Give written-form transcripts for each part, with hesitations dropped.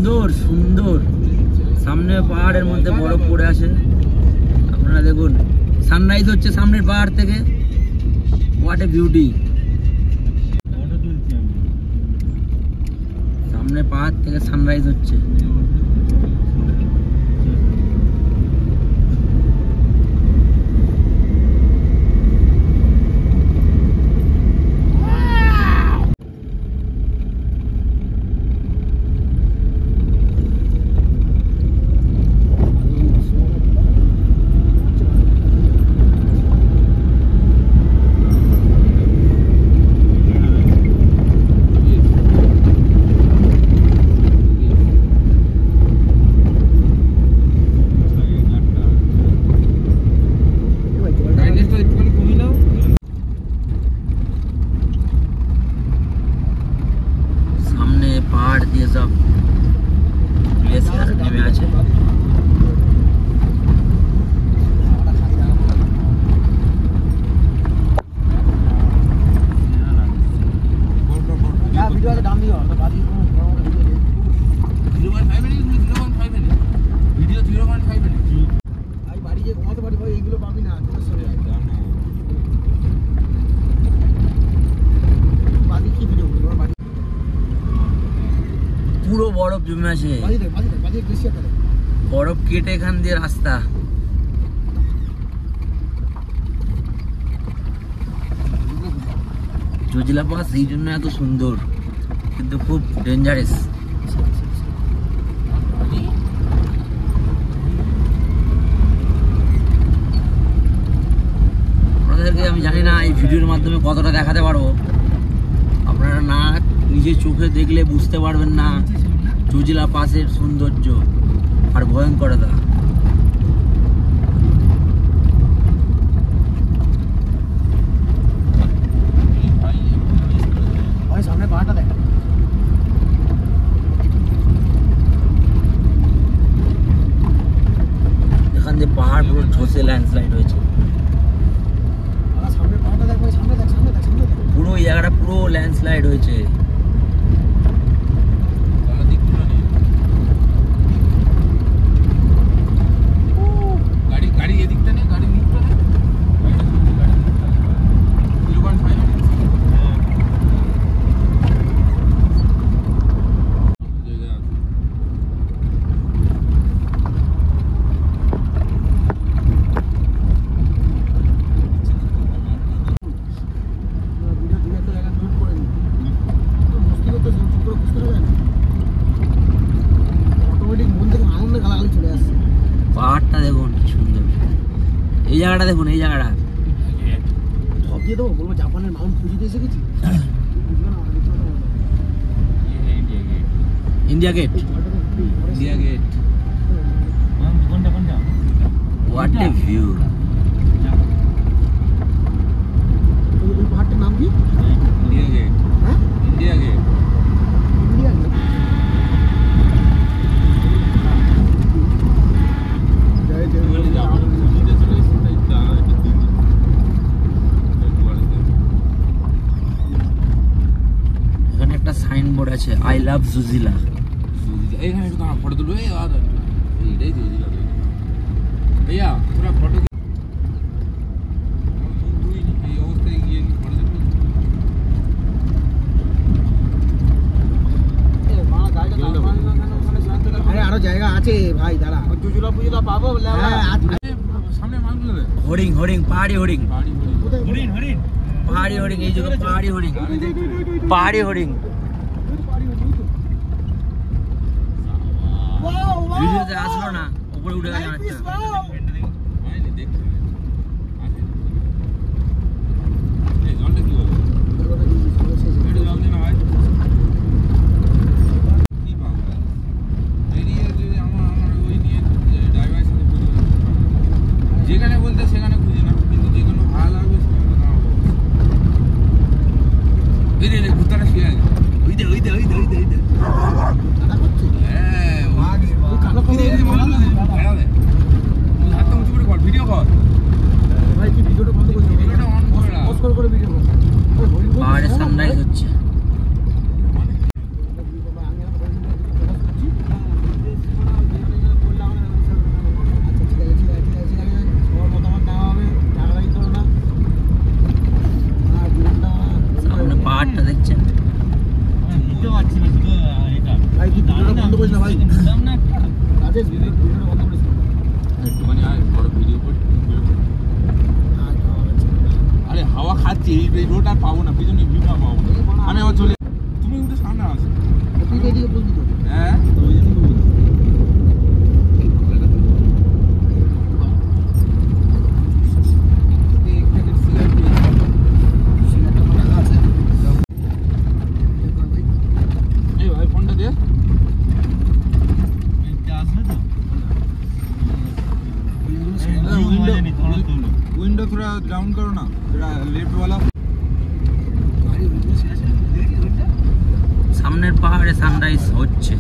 সুন্দর সুন্দর, সামনে পাহাড়ের মধ্যে বরফ পড়ে আছে। আপনারা দেখুন সানরাইজ হচ্ছে সামনের পাহাড় থেকে। What a beauty. সামনে পাহাড় থেকে সানরাইজ হচ্ছে। পাহাড় দিয়ে সব গ্লেসিয়ার নেমে আছে। পুরো বরফ জমে আছে, বরফ কেটে এখান দিয়ে রাস্তা। জজিলা পাস এই জন্য এত সুন্দর, কিন্তু খুব ডেঞ্জারাস। আপনাদেরকে আমি জানি না এই ভিডিওর মাধ্যমে কতটা দেখাতে পারবো। আপনারা না নিজের চোখে দেখলে বুঝতে পারবেন না জজিলা পাসের সৌন্দর্য আর ভয়ঙ্করতা। সামনে পাহাড়টা দেখ। এখান দিয়ে পাহাড় পুরো ধসে ল্যান্ডস্লাইড হয়েছে। পুরো এই জায়গাটা পুরো ল্যান্ডস্লাইড হয়েছে। পাহাড়টা দেখুন কি সুন্দর। এই জায়গাটা দেখুন, এই জায়গাটা সব দিয়ে দেবো। বলবো জাপানের মাউন্ট ফুজিতে এসে গেছি। India Gate, India Gate. What a view. ওই পাহাড়টার নাম কি? India Gate. হ্যাঁ, ইন্ডিয়া গেট। India Gate. এখানে একটা সাইনবোর্ড আছে, আই লাভ জুজিলা। এখানে একটু ফটো তুলবে। এইটাই জুজিলা ভাইয়া, পুরো ফটো। এই অবস্থায় গিয়ে ফটো তুলবে। আরে আরো জায়গা আছে ভাই, দাঁড়া। জুজিলা পুজিলা পাবো। সামনে মালগুলো হরিং, হরিং, পাহাড়ি হরিং, হরিণ, হরিণ, পাহাড়ি হরিং। এই জায়গা পাহাড়ি হরিং, পাহাড়ি হরিং। ভিডিওতে আসলো না, উপরে উঠে গেল একটা। যেখানে বলতে সেখানে খুঁজে না, কিন্তু যেখানে ভালো লাগবে সেখানে ভূতারা শুয়ে আছে। ওই দে, ওই দে, ওই দে, ওই দে, ওই দে। হাতটা উঁচু করে কর, ভিডিও কর ভাই। কি ভিডিওটা বন্ধ করে দিও, ভিডিওটা অন করে রাখ, পজ করে ভিডিও কর। পাহাড়ে সানরাইজ হচ্ছে। বন্ধ করিস না ভাই, রাজেশ ভিডিওটা বন্ধ করিস না একটুখানি আর বড় ভিডিও কর। আরে হাওয়া খাচ্ছি, এই রোড আর পাবো না, পিছনে ভিউটা পাবো না। আমি আবার চলে, তুমি উঠে সামনে আসো। তুই তো এদিকে বলবি তো। হ্যাঁ তো ওই জন্য বলছি। এই ভাই ফোনটা দে। विंडो थोड़ा डाउन करो ना, थोड़ा लेफ्ट वाला। সামনের পাহাড়ে সানরাইজ হচ্ছে।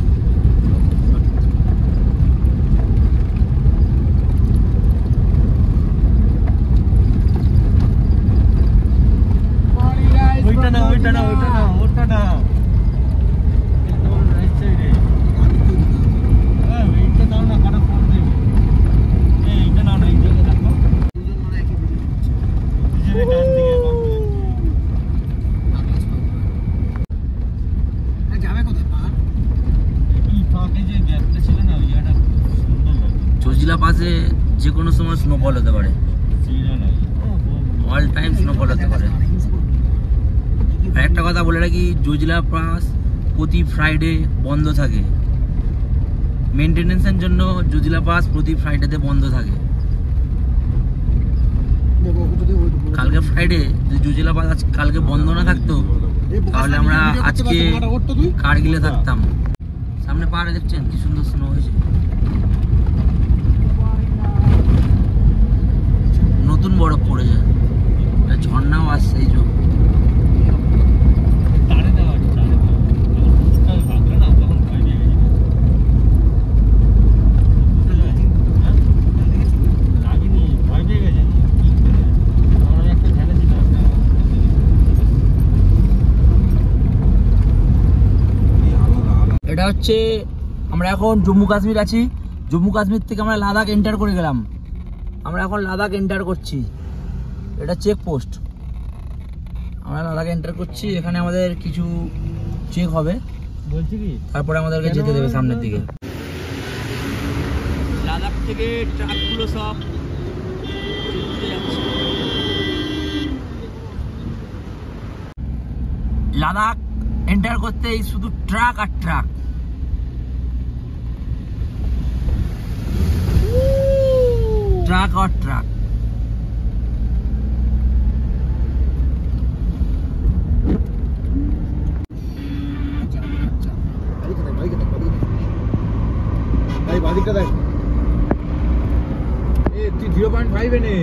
ওইটা না ওইটা না ওইটা না ওটা না, রাইট সাইডে এইটা নাও না, কাটা ফোন দেবে। এইটা নাও না, এই জায়গায় রাখো, দুজন মানে একই ভিডিও করছে, দুজনে ডান দিকে বাম দিকে। যাবে কোথায় পাহাড়? এই ফাঁকে যে গ্যাপটা ছিল না, ওই জায়গাটা সুন্দর লাগে। চজিলা পাশে যে কোনো সময় স্নোফল হতে পারে, সিঁড়া লাগে, অল টাইম স্নোফল হতে পারে। আর একটা কথা বলে রাখি, জজিলা পাস প্রতি ফ্রাইডে বন্ধ থাকে। মেনটেনেন্সের জন্য জজিলা পাস প্রতি ফ্রাইডেতে বন্ধ থাকে। কালকে ফ্রাইডে যদি জজিলা পাস কালকে বন্ধ না থাকতো, তাহলে আমরা আজকে কারগিলে থাকতাম। সামনে পাহাড়ে দেখছেন কি সুন্দর স্নো হয়েছে, নতুন বরফ পড়েছে, ঝর্ণাও আসছে। এই যে তারে দেওয়া তারে দেওয়া ভাগলো না, তখন ভয় পেয়ে গেছি। লাগিনি, ভয় পেয়ে গেছে। আমার একটা ধ্যানে ছিল, এটা হচ্ছে, আমরা এখন জম্মু কাশ্মীর আছি। জম্মু কাশ্মীর থেকে আমরা লাদাখ এন্টার করে গেলাম। আমরা এখন লাদাখ এন্টার করছি, এটা চেক পোস্ট। আমরা লাদাখ এন্টার করছি, এখানে আমাদের কিছু চেক হবে, বলছি কি তারপরে আমাদেরকে যেতে দেবে সামনের দিকে। লাদাখ থেকে ট্রাকগুলো সব যাচ্ছে। লাদাখ এন্টার করতেই শুধু ট্রাক আর ট্রাক। ট্রাক আর ট্রাক। ভাই বাদিকটা দেখ, এই তুই 0.5 এনে।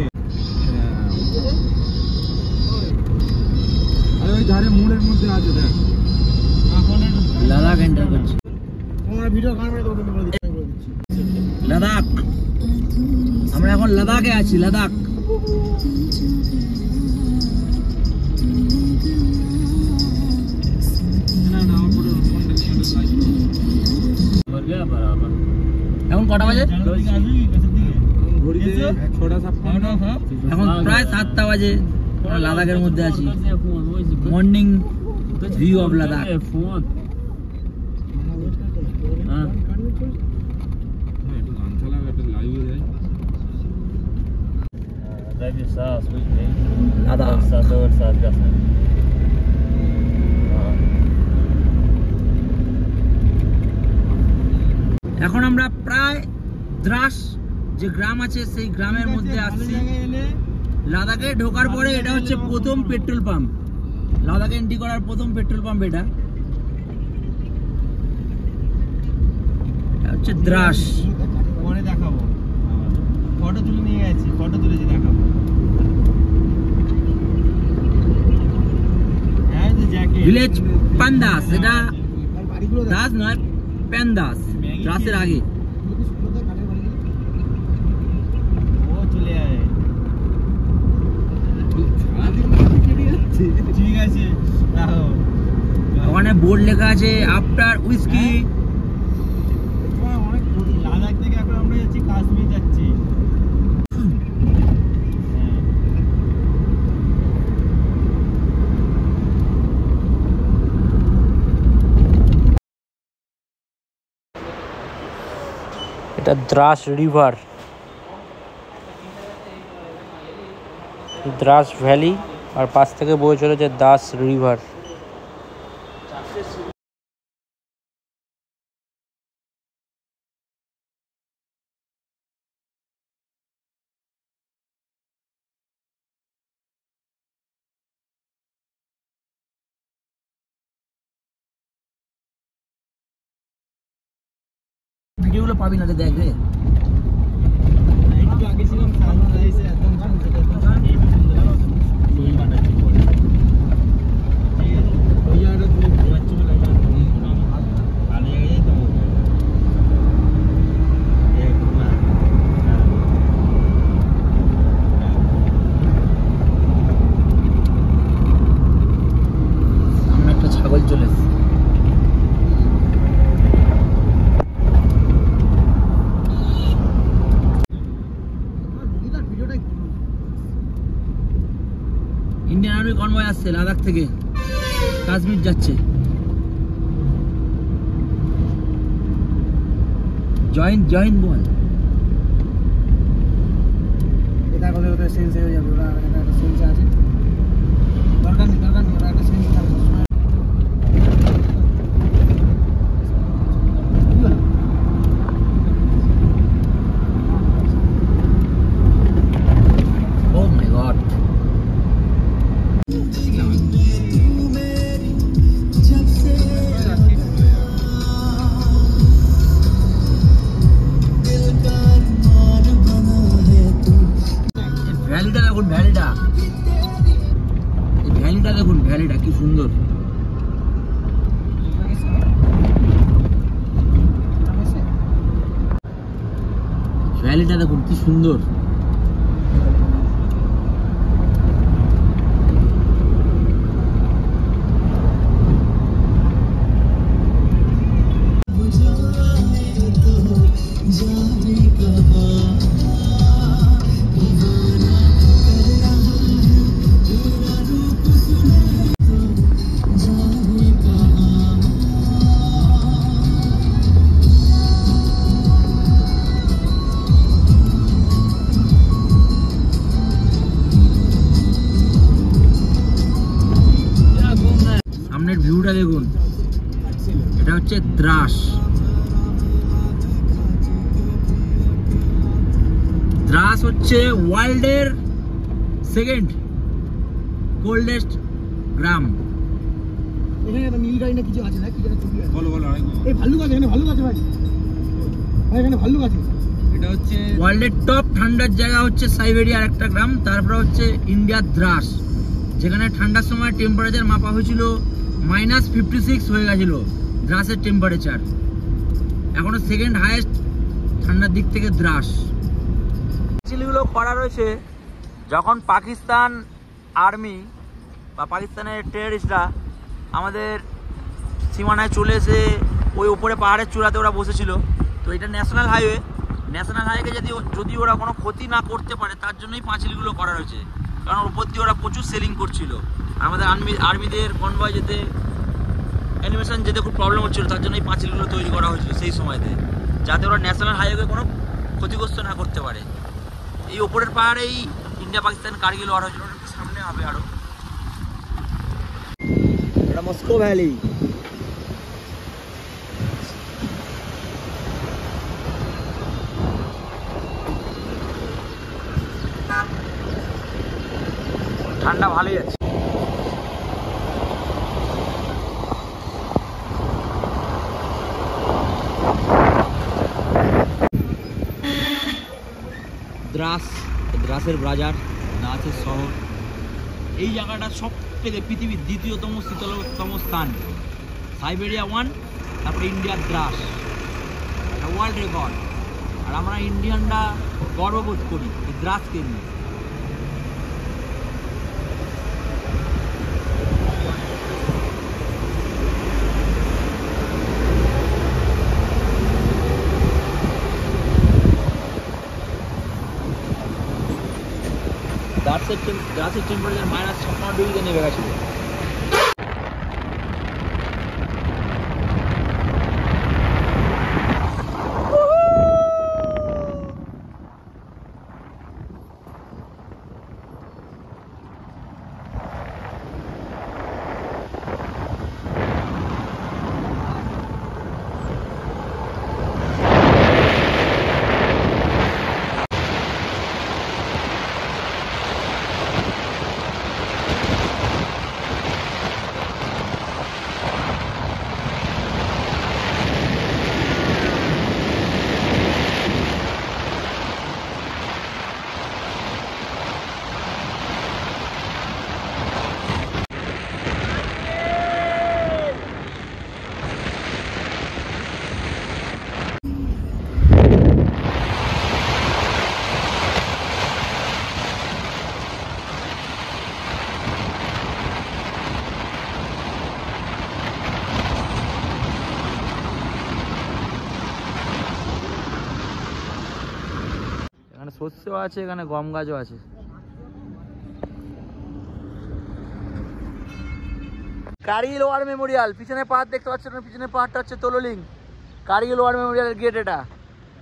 আরে ওই ধারে মোড়ের মধ্যে আছে দেখ। লাদাখ এন্টার করছি। তোমরা ভিডিও কারণে তো বলে দিচ্ছি। লাদাখ, আমরা এখন লাদাখে আছি। লাদাখ এখন কটা বাজে? এখন প্রায় 7টা বাজে। লাদাখের মধ্যে আছি। Morning view of Ladakh. এখন আমরা প্রায় দ্রাস যে গ্রাম আছে সেই গ্রামের মধ্যে আসছি। লাদাখে ঢোকার পরে এটা হচ্ছে প্রথম পেট্রোল পাম্প, লাদাখে এন্ট্রি করার প্রথম পেট্রোল পাম্প। এটা হচ্ছে দ্রাস। পরে দেখাবো, ফটো তুলে নিয়ে গেছি, ফটো তুলেছি, দেখাবো। ভিলেজ পান্দাস, এটা দাস নয়, পেন্দাস, দ্রাসের আগে। ও চলে আয়, ঠিক আছে। ওখানে বোর্ড লেখা আছে আফটার উইস্কি। লাদাখ থেকে এখন আমরা যাচ্ছি কাশ্মীর যাচ্ছি। এটা দ্রাস রিভার, দ্রাস ভ্যালি, আর পাশ থেকে বয়ে চলেছে দাস রিভার। ভিডিওগুলো পাবি না রে, দেখ রে। একটু আগে ছিলাম সানরাইজে, একদম সানসেট, একদম এই ছবি পাঠাচ্ছি বলে ওই জায়গাটা পুরো ঘোরার চলে লাগে ভালো জায়গায় তো সামনে একটা ছাগল চলে এসেছে। ইন্ডিয়ান আর্মি কনভয় আসছে লাদাখ থেকে, কাশ্মীর যাচ্ছে। জয়েন বল। এটা কথা কথা সেন্স হয়ে যাবে, ওরা একটা সেন্স আছে, দরকার নেই ওরা একটা সেন্স আছে। Oh my god. ভ্যালিটা দেখুন, ভ্যালিটা কি সুন্দর। ভ্যালিটা দেখুন কি সুন্দর। সামনের ভিউটা দেখুন, এটা হচ্ছে দ্রাস। দ্রাস হচ্ছে ওয়ার্ল্ডের সেকেন্ড কোল্ডেস্ট গ্রাম। এখানে একটা নীল গাড়ি না কিছু আছে না, কি যেন ছবি আছে, বলো এই ভাল্লুক আছে, এখানে ভাল্লুক আছে ভাই, এখানে ভাল্লুক আছে। এটা হচ্ছে ওয়ার্ল্ডের টপ ঠান্ডার জায়গা হচ্ছে সাইবেরিয়ার একটা গ্রাম, তারপরে হচ্ছে ইন্ডিয়ার দ্রাস, যেখানে ঠান্ডার সময় টেম্পারেচার মাপা হয়েছিল -56 হয়ে গেছিল দ্রাসের টেম্পারেচার। এখনো সেকেন্ড হাইয়েস্ট ঠান্ডার দিক থেকে দ্রাস। চিলিগুলো করা রয়েছে যখন পাকিস্তান আর্মি বা পাকিস্তানের টেররিস্টরা আমাদের সীমানায় চলে এসে ওই উপরে পাহাড়ের চূড়াতে ওরা বসেছিল। তো এটা ন্যাশনাল হাইওয়েকে যদি ওরা কোনো ক্ষতি না করতে পারে তার জন্যই পাঁচিলগুলো করা রয়েছে, কারণ উপর দিয়ে ওরা প্রচুর সেলিং করছিল। আমাদের আর্মিদের কনভয় যেতে, অ্যানিমেশন যেতে খুব প্রবলেম হচ্ছিল, তার জন্য এই পাঁচিলগুলো তৈরি করা হয়েছিল সেই সময়তে, যাতে ওরা ন্যাশনাল হাইওয়েকে কোনো ক্ষতিগ্রস্ত না করতে পারে। এই ওপরের পাহাড়েই ইন্ডিয়া পাকিস্তান কারগিল ওয়ার হয়েছিল, ওটা সামনে হবে আরো। এটা মস্কো ভ্যালি। ঠান্ডা ভালোই আছে। দ্রাসের বাজার, দ্রাসের শহর। এই জায়গাটা সব থেকে পৃথিবীর দ্বিতীয়তম শীতলতম স্থান। সাইবেরিয়া 1, তারপরে ইন্ডিয়ার দ্রাস, ওয়ার্ল্ড রেকর্ড। আর আমরা ইন্ডিয়ানরা গর্ববোধ করি এই দ্রাসকে নিয়ে। দ্রাসের টেম্পারেচার -56 নেমে গেছিল। সর্ষেও আছে, এখানে গম গাছও আছে। কার্গিল ওয়ার মেমোরিয়াল, পিছনে পাহাড় দেখতে পাচ্ছেন, পিছনে পাহাড়টা হচ্ছে তোললিং। কার্গিল ওয়ার মেমোরিয়ালের গেট এটা।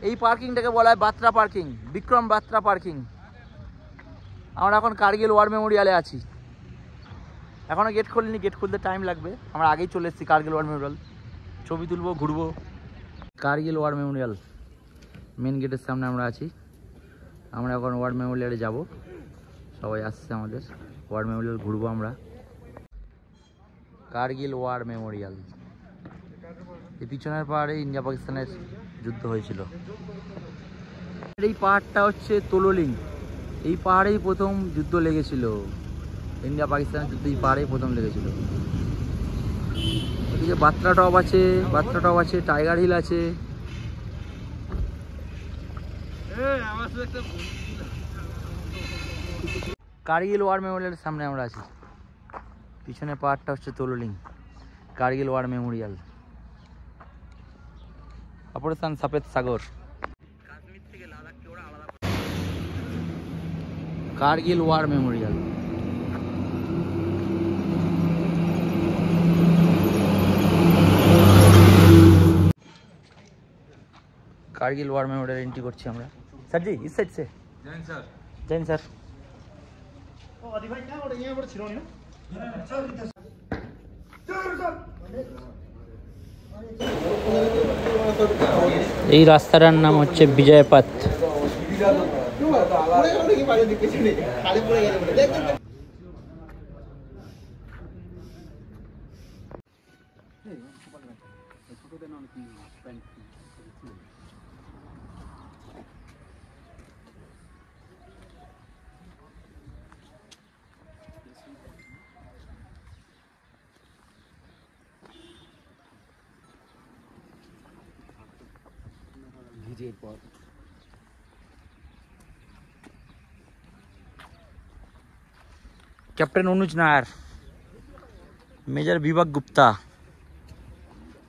এই পার্কিংটাকে বলা হয় বাত্রা পার্কিং, বিক্রম বাত্রা পার্কিং। আমরা এখন কার্গিল ওয়ার মেমোরিয়ালে আছি। এখনও গেট খোলেনি, গেট খুলতে টাইম লাগবে। আমরা আগেই চলে এসেছি কার্গিল ওয়ার মেমোরিয়াল। ছবি তুলবো, ঘুরবো। কার্গিল ওয়ার মেমোরিয়াল মেন গেটের সামনে আমরা আছি। আমরা এখন ওয়ার মেমোরিয়ালে যাব, সবাই আসছে আমাদের। ওয়ার মেমোরিয়াল ঘুরবো আমরা। কার্গিল ওয়ার মেমোরিয়াল, এই পিছনের পাহাড়ে ইন্ডিয়া পাকিস্তানের যুদ্ধ হয়েছিল। এই পাহাড়টা হচ্ছে তোললিং। এই পাহাড়েই প্রথম যুদ্ধ লেগেছিল, ইন্ডিয়া পাকিস্তানের যুদ্ধ এই পাহাড়েই প্রথম লেগেছিল। ওদিকে বাত্রা টপ আছে, বাত্রা টপ আছে, টাইগার হিল আছে। কার্গিল ওয়ার মেমোরিয়ালের সামনে আমরা আছি। পিছনে পাহাড়টা হচ্ছে Tololing, Kargil war memorial. Operation Safed Sagar. Kargil war memorial. Kargil war memorial entry করছি আমরা। স্যার জি, इस साइड से। जैन सर। जैन सर। ओ आदि भाई क्या हो रहा है यहाँ पर छिरोनी ना? এই রাস্তাটার নাম হচ্ছে বিজয় পথ। ক্যাপ্টেন অনুজ নায়ার, মেজর বিভাগ গুপ্তা,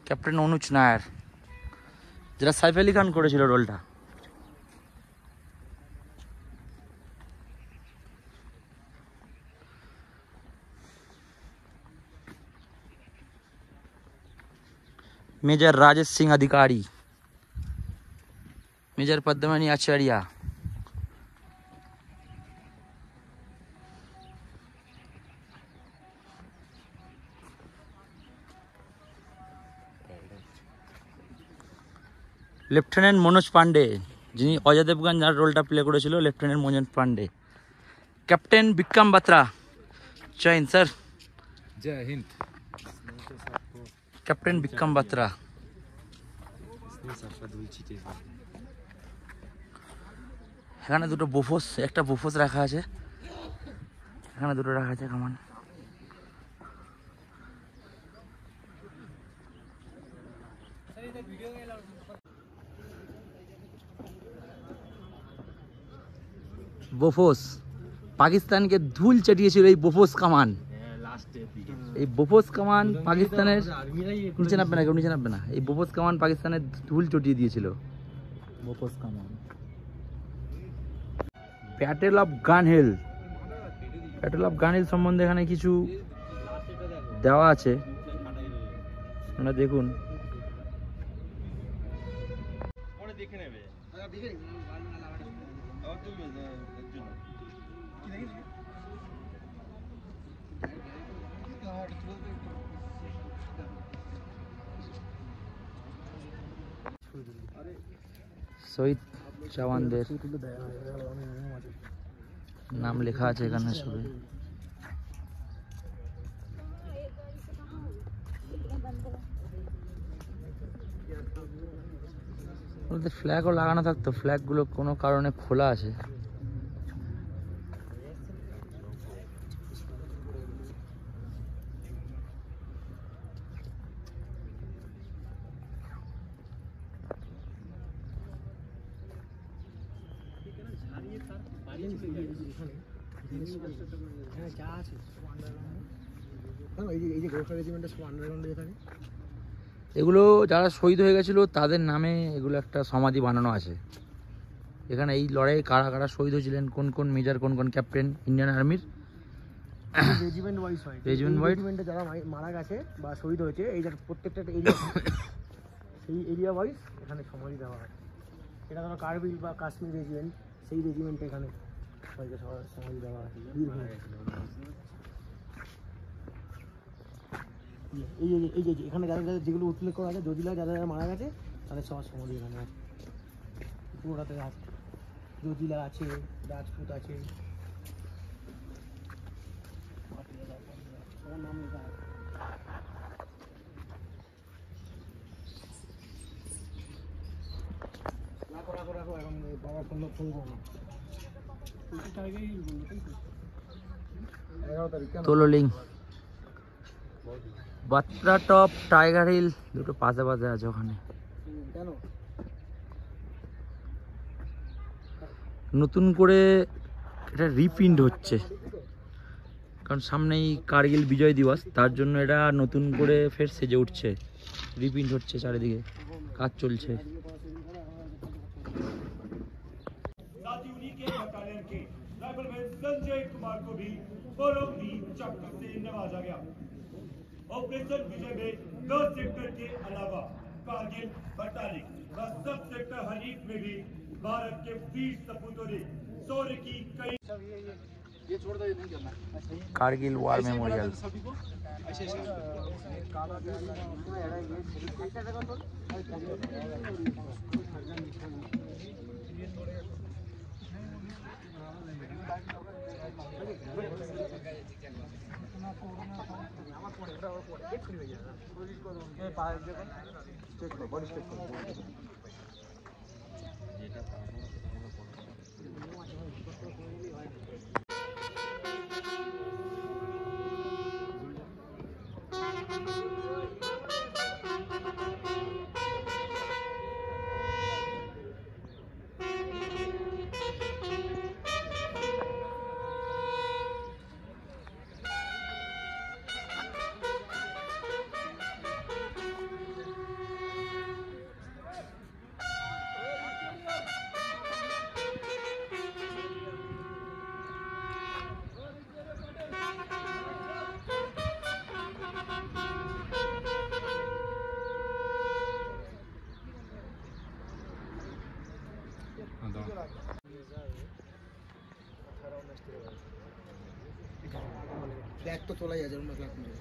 ক্যাপ্টেন অনুজ নায়ার, যেটা সাইফ আলী খান করেছিল রোলটা। मेजर राजेश सिंह अधिकारी, मेजर पद्मनी आचार्य, लेफ्टिनेंट मनोज पांडे, যিনি অজয় দেবগন যার রোলটা প্লে করেছিল, লেফটেন্যান্ট মনোজ পান্ডে। ক্যাপ্টেন বিক্রম বাত্রা, জয় হিন্দ স্যার। জয় হিন্দ। ক্যাপ্টেন বিক্রম বাত্রা। এখানে দুটো বোফোস, একটা বোফোস রাখা আছে, এখানে দুটো রাখা আছে কামান। বোফোস পাকিস্তানকে ধুল চাটিয়েছিল এই বোফোস কামান। এই বোফোস কামান পাকিস্তানের নিচে নামবে না, কেউ নিচে নামবে না। এই বোফোস কামান পাকিস্তানের ধুল চটিয়ে দিয়েছিল। বোফোস কামান। ব্যাটেল অফ গান হিল, ব্যাটেল অফ গান হিল সম্বন্ধে এখানে কিছু দেওয়া আছে, আপনারা দেখুন। শহীদ জওয়ানদের নাম লেখা আছে এখানে সবে। ফ্ল্যাগও লাগানো থাকতো, ফ্ল্যাগগুলো কোনো কারণে খোলা আছে। এগুলো যারা শহীদ হয়ে গেছিল তাদের নামে এগুলো একটা সমাধি বানানো আছে। এখানে এই লড়াইয়ে কারা কারা শহীদ হয়েছিলেন, কোন কোন মেজর, কোন কোন ক্যাপ্টেন ইন্ডিয়ান আর্মির, রেজিমেন্ট ওয়াইজ হয়। রেজিমেন্ট ওয়াইজ রেজিমেন্টে যারা মারা গেছে বা শহীদ হয়েছে, এই প্রত্যেকটা এরিয়া সেই এরিয়া ওয়াইজ এখানে সমাধি দেওয়া হয়। এটা ধরো কারগিল বা কাশ্মীর রেজিমেন্ট, সেই রেজিমেন্টে এখানে সবাইকে সমাধি দেওয়া হয়। এই যে এখানে যারা যারা যেগুলো উল্লেখ করা আছে, জজিলা যারা যারা মারা গেছে তাদের সবার সমাধি এখানে আছে। পুরোটাতে আছে, জজিলা আছে, রাজপুত আছে, সবার নাম লেখা আছে। রাখো এখন বাবার ফোন করো না। তোলোলিং, বাত্রা টপ, টাইগার হিল দুটো পাশে পাশে আছে ওখানে। কেন নতুন করে এটা রিপ্রিন্ট হচ্ছে, কারণ সামনেই কার্গিল বিজয় দিবস, তার জন্য এটা নতুন করে ফের সেজে উঠছে, রিপ্রিন্ট হচ্ছে, চারিদিকে কাজ চলছে। संजय कुमार को भी परमवीर चक्र से नवाजा गया। ऑपरेशन विजय में 10 सेक्टर के अलावा कारगिल, बटालिक व सब सेक्टर हरीफ में भी भारत के वीर सपूतों ने शौर्य की कई कारगिल वॉर मेमोरियल। ফ্ল্যাগ তো তোলাই আছে, অন্য ফ্ল্যাগ নেই।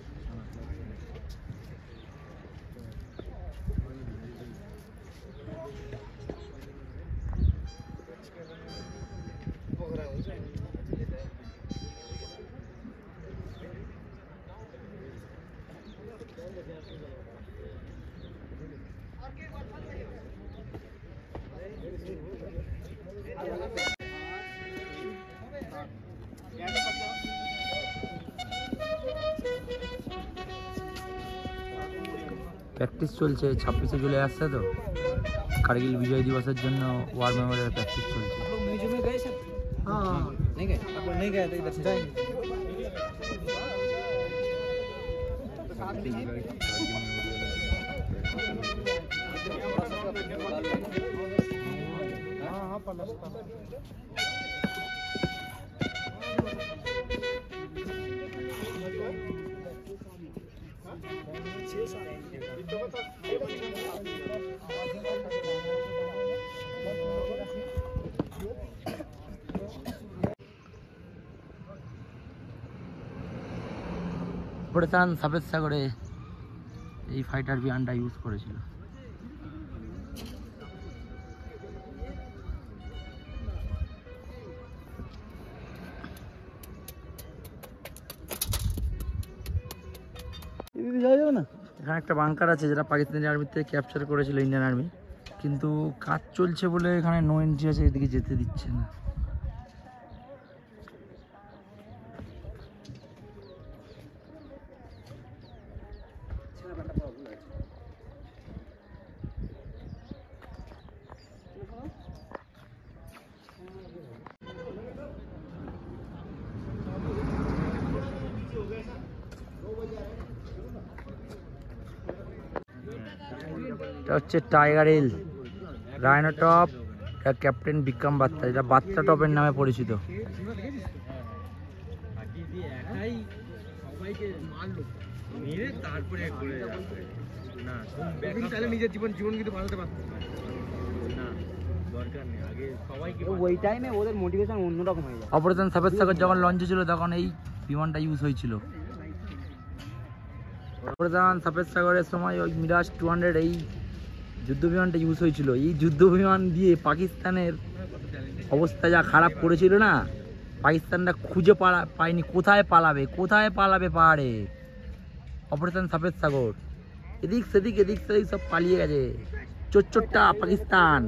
প্র্যাকটিস চলছে, 26-এ চলে আসছে তো, কার্গিল বিজয় দিবসের জন্য ওয়ার মেমোরিয়াল প্র্যাকটিস চলছে। म्यूजियम में गए सब? हाँ नहीं गए, आप लोग नहीं गए तो इधर से जाएंगे। हाँ हाँ पलस्ता অপারেশন সাফেদ সাগরে এই ফাইটার বিমানটা ইউজ করেছিল। এখানে একটা বাংকার আছে যেটা পাকিস্তানি আর্মির থেকে ক্যাপচার করেছিল ইন্ডিয়ান আর্মি, কিন্তু কাজ চলছে বলে এখানে নো এন্ট্রি আছে, এদিকে যেতে দিচ্ছে না। এটা হচ্ছে টাইগার হিল, রাইনো টপ, এটা ক্যাপ্টেন বিক্রম বাত্রা, এটা বাত্রা টপের নামে পরিচিত। নিজের জীবন কিন্তু বাঁচাতে পারতো না, দরকার নেই। আগে সবাইকে ওই টাইমে ওদের মোটিভেশন অন্যরকম হয়ে যায়। অপারেশন সাফেদ সাগর যখন লঞ্চে ছিল তখন এই বিমানটা ইউজ হয়েছিল। অপারেশন সাফেদ সাগরের সময় ওই মিরাজ 200 এই যুদ্ধ বিমানটা ইউজ হয়েছিল। এই যুদ্ধ বিমান দিয়ে পাকিস্তানের অবস্থা যা খারাপ করেছিল না, পাকিস্তানটা খুঁজে পায়নি কোথায় পালাবে পাহাড়ে। অপারেশন সাফেদ সাগর এদিক সেদিক সব পালিয়ে গেছে। চোরটা পাকিস্তান,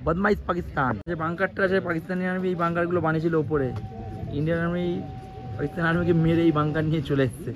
বদমাইশ পাকিস্তান। যে বাংকারটা আছে পাকিস্তানি আর্মি এই বাংকারগুলো বানিয়েছিল ওপরে, ইন্ডিয়ান আর্মি পাকিস্তান আর্মিকে মেরে এই বাংকার নিয়ে চলে এসছে।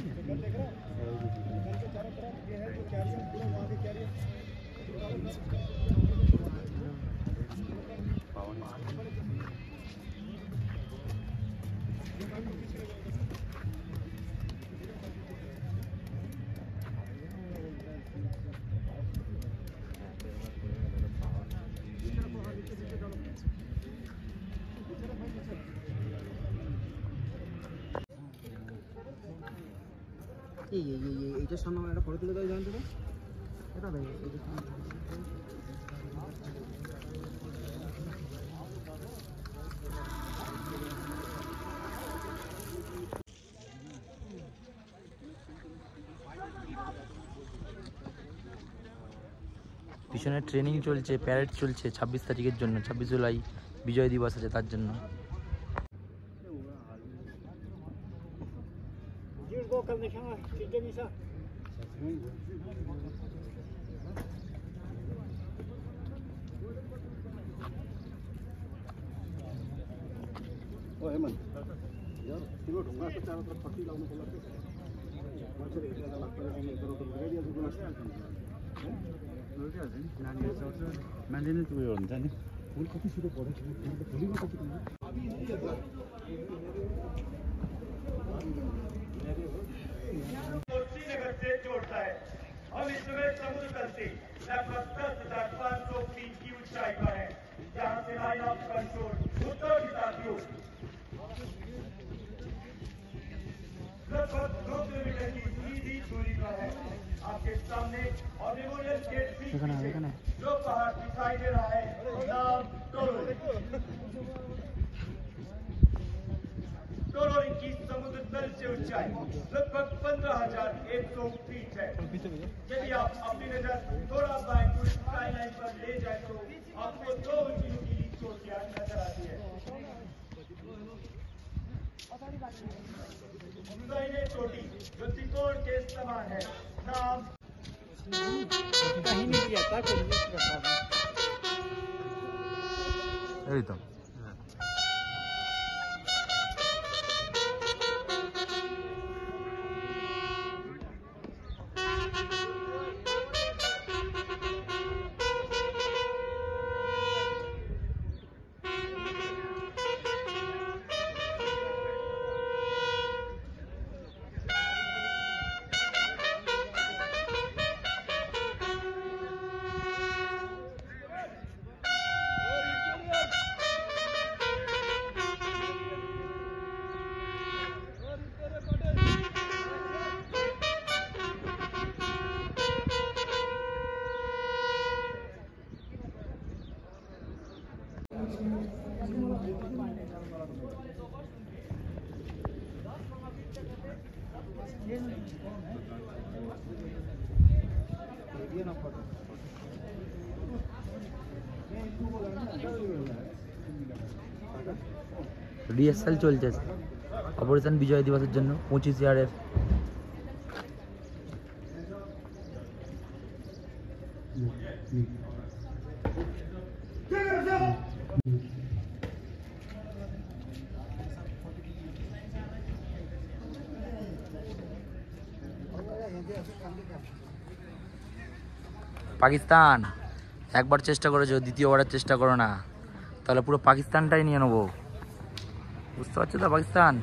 এইটার সামনে আমার একটা ফটো তুলে দেয় জানতে এটা দেয়। পিছনে ট্রেনিং চলছে, প্যারেড চলছে 26 তারিখের জন্য। 26 জুলাই বিজয় দিবস আছে তার জন্য। श्रीनगर से जोड़ता है। हम इस समय समुद्र तल से लगभग 10,500 फीट की ऊंचाई पर है, जहां से लाइन ऑफ कंट्रोल उत्तर की साथियों लगभग 2 किलोमीटर की सीधी दूरी पर है। आपके सामने और मेमोरियल गेट भी जो पहाड़ दिखाई दे रहा है, नाम टोरोलिंग की समुद्र तल से ऊंचाई लगभग 15,100 फीट है। यदि आप अपनी नजर थोड़ा बाएं स्काई लाइन पर ले जाए तो आपको 2 ऊंची चोटियां नजर आती है। दाहिने चोटी जो त्रिकोण के समान है, नाम कहीं नहीं आता এই তো রিহার্সাল চলছে অপারেশন বিজয় দিবসের জন্য 25 ইয়ারের। পাকিস্তান একবার চেষ্টা করেছো, দ্বিতীয়বারের চেষ্টা করো না, তাহলে পুরো পাকিস্তানটাই নিয়ে নেবো। বুঝতে পারছো তো পাকিস্তান?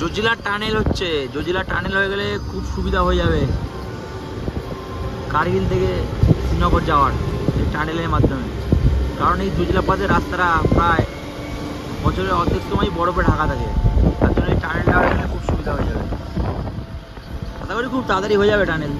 জজিলা টানেল হচ্ছে, জজিলা টানেল হয়ে গেলে খুব সুবিধা হয়ে যাবে কার্গিল থেকে শ্রীনগর যাওয়ার এই টানেলের মাধ্যমে। কারণ এই জজিলা পাতে রাস্তাটা প্রায় বছরের অর্ধেক সময় বরফে ঢাকা থাকে, তার জন্য এই টানেলটা হয়ে গেলে খুব সুবিধা হয়ে যাবে। আশা করি খুব তাড়াতাড়ি হয়ে যাবে টানেল।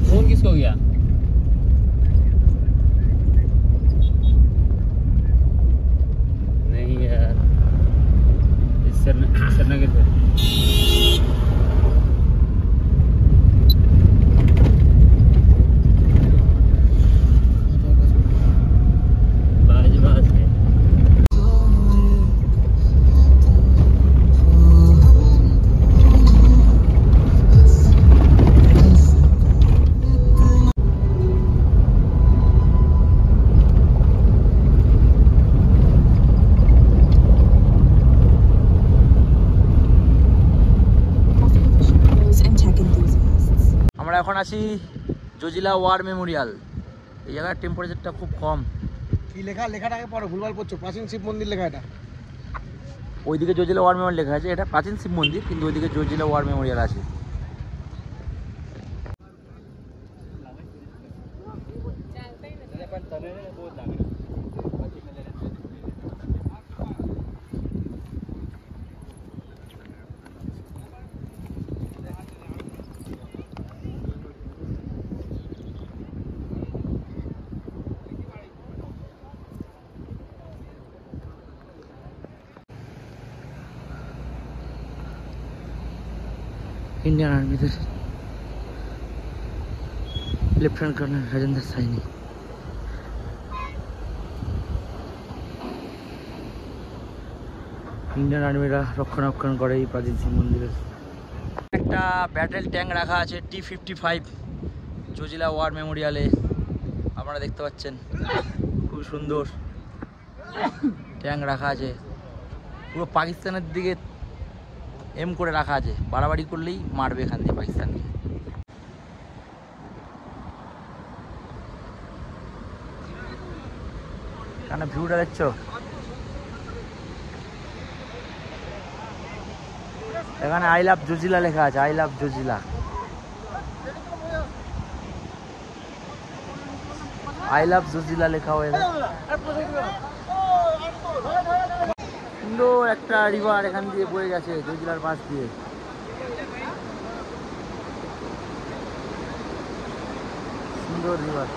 फोन किसको गया? नहीं यार, श्रीनगर पे আমরা এখন আছি জজিলা ওয়ার মেমোরিয়াল। এই জায়গার টেম্পারেচারটা খুব কম। কি লেখা, লেখাটাকে পড়ো, ভুলভাল পড়ছো। প্রাচীন শিব মন্দির লেখা এটা। ওইদিকে জজিলা ওয়ার মেমোরিয়াল লেখা আছে, এটা প্রাচীন শিব মন্দির, কিন্তু ওইদিকে জজিলা ওয়ার মেমোরিয়াল আছে। इंडियन आर्मी से lieutenant colonel Rajendra Saini. Indian आर्मीरा रक्षणाक्षण करे এই প্রাচীন শিব মন্দিরে। একটা ব্যাটেল ট্যাঙ্ক রাখা আছে T-55 জজিলা ওয়ার মেমোরিয়ালে, আপনারা দেখতে পাচ্ছেন খুব সুন্দর ট্যাঙ্ক রাখা আছে। পুরো পাকিস্তানের দিকে এম করে রাখা আছে, বাড়াবাড়ি করলেই মারবে এখান থেকে পাকিস্তানকে। এখানে ভিউটা দেখছো, এখানে আই লাভ জজিলা লেখা আছে, I love Zojila, I love Zojila লেখা হয়ে সুন্দর একটা রিভার এখান দিয়ে বয়ে গেছে জজিলার পাশ দিয়ে। সুন্দর রিভার।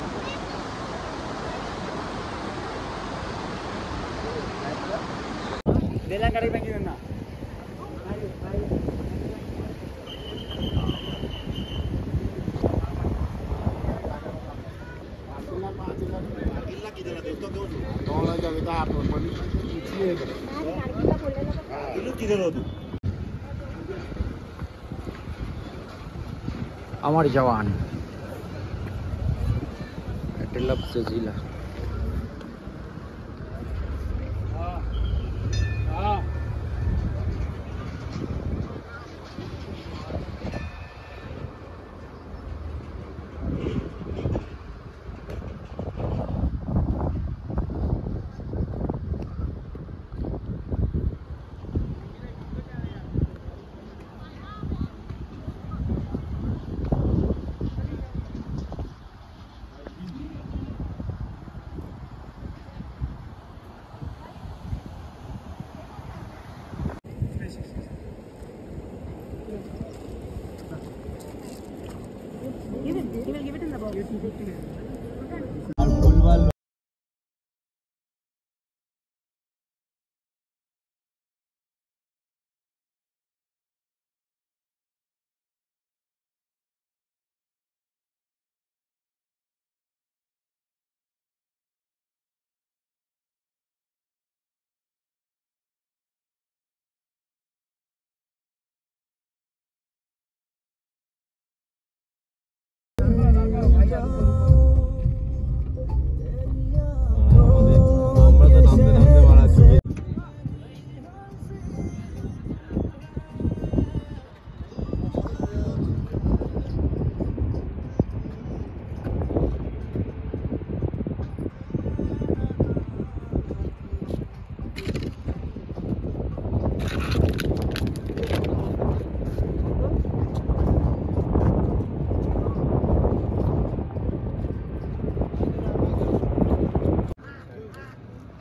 अमर जवान जजीला।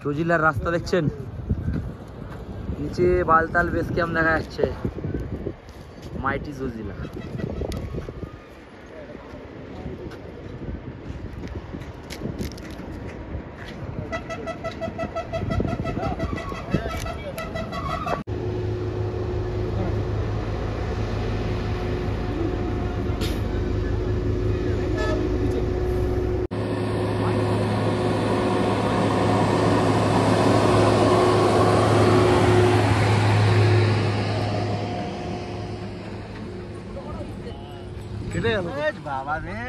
জজিলার রাস্তা দেখছেন, নিচে বালতাল বেস ক্যাম্প দেখা যাচ্ছে, মাইটি জজিলা। বাবা রে